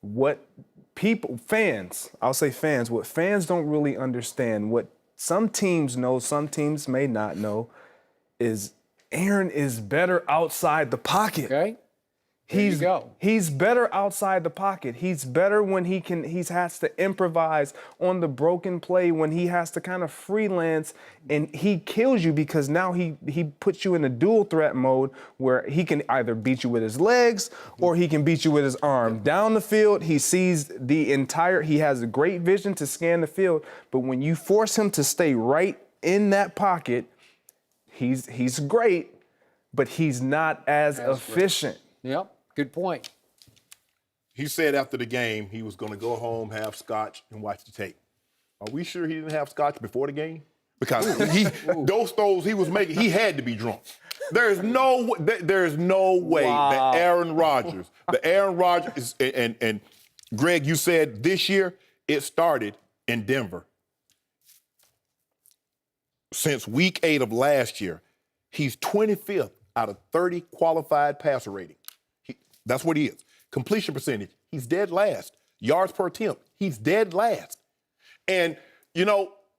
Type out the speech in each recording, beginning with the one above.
what I'll say fans, what fans don't really understand, what some teams know, some teams may not know, is Aaron is better outside the pocket. Okay. He's better outside the pocket. He's better when he has to improvise on the broken play, when he has to kind of freelance, and he kills you because now he puts you in a dual threat mode where he can either beat you with his legs or he can beat you with his arm. Down the field, he sees he has a great vision to scan the field, but when you force him to stay right in that pocket, he's great, but he's not as efficient. Yep, good point. He said after the game he was going to go home, have scotch, and watch the tape. Are we sure he didn't have scotch before the game? Because those throws he was making, he had to be drunk. There's no way that Aaron Rodgers, and Greg, you said this year it started in Denver. Since week 8 of last year, he's 25th out of 30 qualified passer rating. That's what he is. Completion percentage, he's dead last. Yards per attempt, he's dead last. And,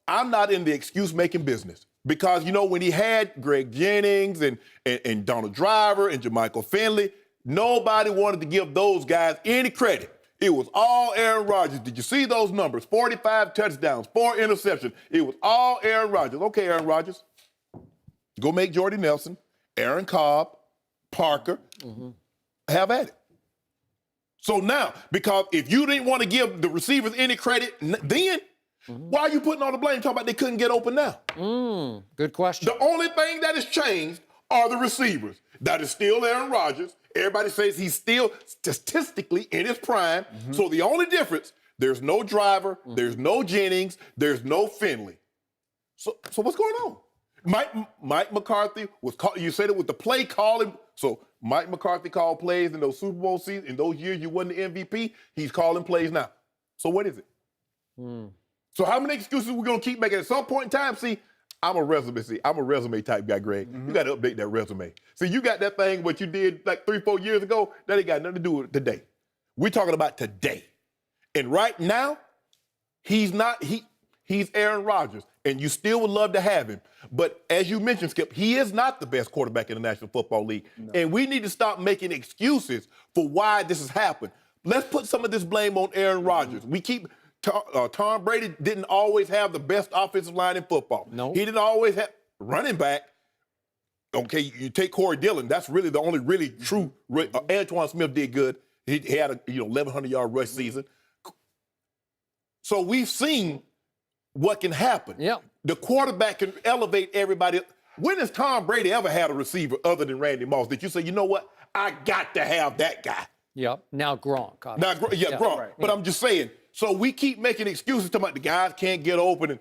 I'm not in the excuse-making business because, when he had Greg Jennings and Donald Driver and Jermichael Finley, nobody wanted to give those guys any credit. It was all Aaron Rodgers. Did you see those numbers? 45 touchdowns, 4 interceptions. It was all Aaron Rodgers. Okay, Aaron Rodgers, go make Jordy Nelson, Aaron Cobb, Parker, have at it. So now, because if you didn't want to give the receivers any credit then, why are you putting all the blame talking about they couldn't get open now? Good question. The only thing that has changed are the receivers. That is still Aaron Rodgers. Everybody says he's still statistically in his prime. So the only difference, there's no Driver, there's no Jennings, there's no Finley. So what's going on? Mike McCarthy you said it with the play calling. So Mike McCarthy called plays in those Super Bowl seasons. In those years you won the MVP, he's calling plays now. So what is it? So how many excuses are we going to keep making? At some point in time, see, I'm a resume type guy, Greg. You got to update that resume. See, you got that thing, what you did like 3-4 years ago, that ain't got nothing to do with today. We're talking about today. And right now, he's Aaron Rodgers, and you still would love to have him. But as you mentioned, Skip, he is not the best quarterback in the National Football League. No. And we need to stop making excuses for why this has happened. Let's put some of this blame on Aaron Rodgers. We keep Tom Brady didn't always have the best offensive line in football. No. He didn't always have running back. Okay, you take Corey Dillon. That's really the only really true. Antoine Smith did good. He had a 1,100-yard rush season. So we've seen what can happen. Yeah. The quarterback can elevate everybody. When has Tom Brady ever had a receiver other than Randy Moss that you say, you know what, I got to have that guy? Yep. Now Gronk. Gronk. Right. But I'm just saying. So we keep making excuses talking about the guys can't get open.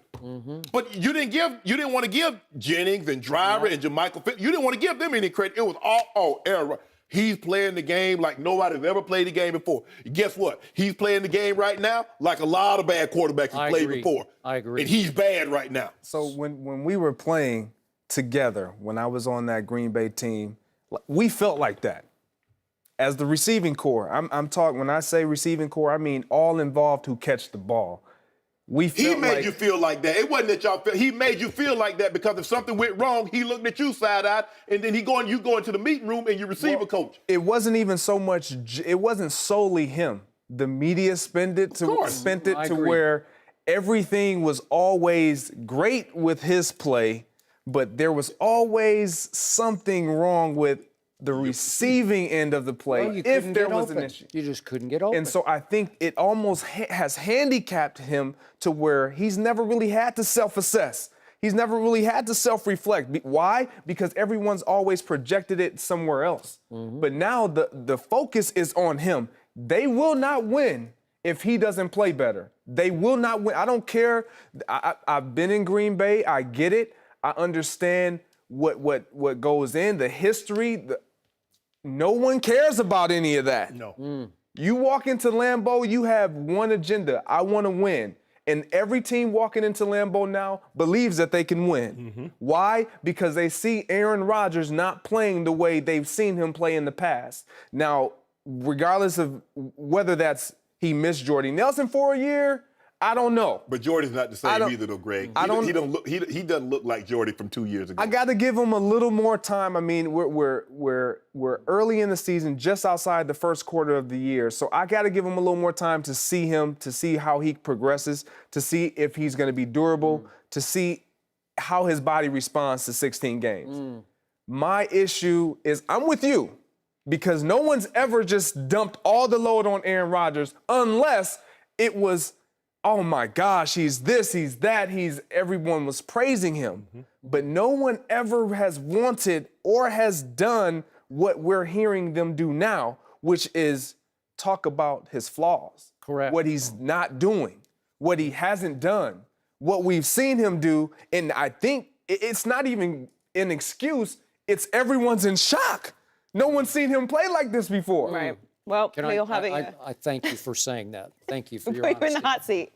But you didn't want to give Jennings and Driver and Jermichael Finley, you didn't want to give them any credit. It was all Aaron. He's playing the game like nobody's ever played the game before. Guess what? He's playing the game right now like a lot of bad quarterbacks have played before. I agree. And he's bad right now. So when we were playing together, when I was on that Green Bay team, we felt like that. As the receiving core, I'm talking, when I say receiving core, I mean all involved who catch the ball. He made you feel like that. It wasn't that y'all felt. He made you feel like that because if something went wrong, he looked at you side-eyed, and then you go into the meeting room and you receiver coach. It wasn't even so much, it wasn't solely him. The media spent it to where everything was always great with his play, but there was always something wrong with the receiving end of the play if there was an issue. You just couldn't get open. And so I think it almost has handicapped him to where he's never really had to self-assess. He's never really had to self-reflect. Why? Because everyone's always projected it somewhere else. But now the focus is on him. They will not win if he doesn't play better. They will not win. I don't care. I've been in Green Bay. I get it. I understand what goes in, the history. No one cares about any of that. No. You walk into Lambeau, you have one agenda. I want to win. And every team walking into Lambeau now believes that they can win. Why? Because they see Aaron Rodgers not playing the way they've seen him play in the past. Now, regardless of whether he missed Jordy Nelson for a year. I don't know. But Jordy's not the same either, though, Greg. He doesn't look like Jordy from 2 years ago. I got to give him a little more time. I mean, we're early in the season, just outside the first quarter of the year, so I got to give him a little more time to see him, to see how he progresses, to see if he's going to be durable, to see how his body responds to 16 games. My issue is I'm with you because no one's ever just dumped all the load on Aaron Rodgers unless it was, oh my gosh, he's this, he's that, everyone was praising him. But no one ever has wanted or has done what we're hearing them do now, which is talk about his flaws. Correct. What he's not doing, what he hasn't done, what we've seen him do. And I think it's not even an excuse, it's everyone's in shock. No one's seen him play like this before. Right. Well, we'll have it. I thank you for saying that. Thank you for your Put you in honesty. the hot seat.